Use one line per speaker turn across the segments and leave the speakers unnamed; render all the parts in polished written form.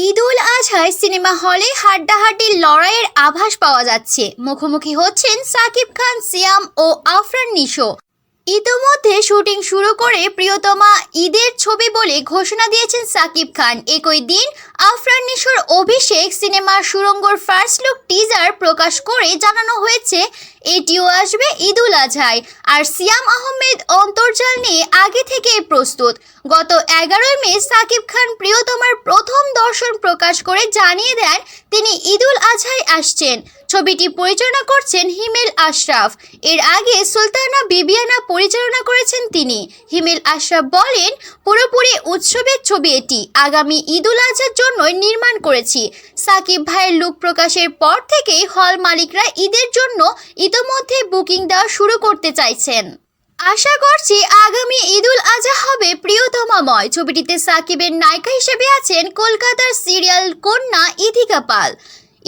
ঈদুল আজহায় cinema হলে হাড্ডাহাড্ডি লড়াইয়ের আভাস পাওয়া যাচ্ছে। মুখোমুখি হচ্ছেন সাকিব খান, সিয়াম ও আফরান নিশো। ইতোমধ্যে শুটিং শুরু করে প্রিয়তমা ঈদের ছবি বলে ঘোষণা দিয়েছেন সাকিব খান। একই দিন আফরান নিশোর অভিষেক সিনেমার সুড়ঙ্গর ফার্স্ট লুক টিজার প্রকাশ করে জানানো হয়েছে এটিও আসবে ঈদুল আজহায়। আর সিয়াম আহমেদ অন্তর্জাল নিয়ে আগে থেকেই প্রস্তুত। গত 11 মে সাকিব খান প্রিয়তমার প্রথম দর্শন প্রকাশ করে জানিয়ে দেন তিনি ঈদুল আজহায় আসছেন। ছবিটি পরিচালনা করছেন হিমেল আশরাফ। এর আগে সুলতানা বিবিয়ানা পরিচালনা করেছেন তিনি। হিমেল আশরাফ বলেন, পুরোপুরি উৎসবের ছবি এটি। আগামী ঈদুল আজহার জন্যই নির্মাণ করেছি। সাকিব ভাইয়ের লুক প্রকাশের পর থেকেই হল মালিকরা ঈদের জন্য ইতোমধ্যে বুকিং দেওয়া শুরু করতে চাইছেন। আশা করছি আগামী ঈদুল আজহা হবে প্রিয়তমাময়। ছবিটিতে সাকিবের নায়িকা হিসেবে আছেন কলকাতার সিরিয়াল কন্যা ইথিকা পাল।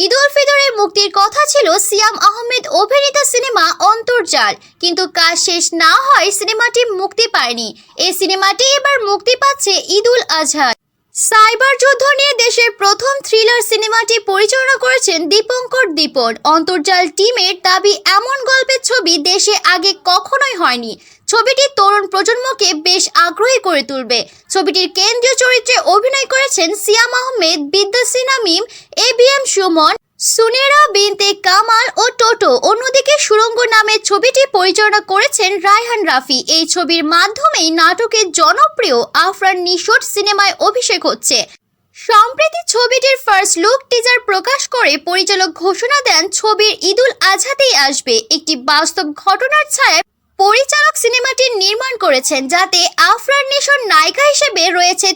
ঈদ উল ফিতরে মুক্তির কথা ছিল সিয়াম আহমেদ অভিনীত সিনেমা অন্তর্জাল, কিন্তু কাজ শেষ না হয় সিনেমাটি মুক্তি পায়নি। এই সিনেমাটি এবার মুক্তি পাচ্ছে ঈদুল আজহায়। সাইবার যুদ্ধ নিয়ে দেশের প্রথম থ্রিলার সিনেমাটি পরিচালনা করেছেন দীপঙ্কর দীপন। অন্তর্জাল টিমের দাবি এমন গল্পের ছবি দেশে আগে কখনোই হয়নি। ছবিটি তরুণ প্রজন্মকে বেশ আগ্রহী করে তুলবে। ছবিটির কেন্দ্রীয় চরিত্রে অভিনয় করেছেন সিয়াম আহমেদ, বিদ্যাসী নামিম, এবিএম সুমন, সুনেরা বিনতে কামাল ও টোটো। অন্যদিকে সুড়ঙ্গ নামের ছবিটি পরিচালনা করেছেন রায়হান রাফি। এই ছবির মাধ্যমেই নাটকের জনপ্রিয় আফরান নিশোর সিনেমায় অভিষেক হচ্ছে। সম্প্রতি ছবিটির ফার্স্ট লুক টিজার প্রকাশ করে পরিচালক ঘোষণা দেন ছবির ঈদুল আজহাতেই আসবে। একটি বাস্তব ঘটনার ছায়ায় পরিচালক সিনেমাটি নির্মাণ করেছেন, যাতে আফরান নিশোর নায়িকা হিসেবে রয়েছে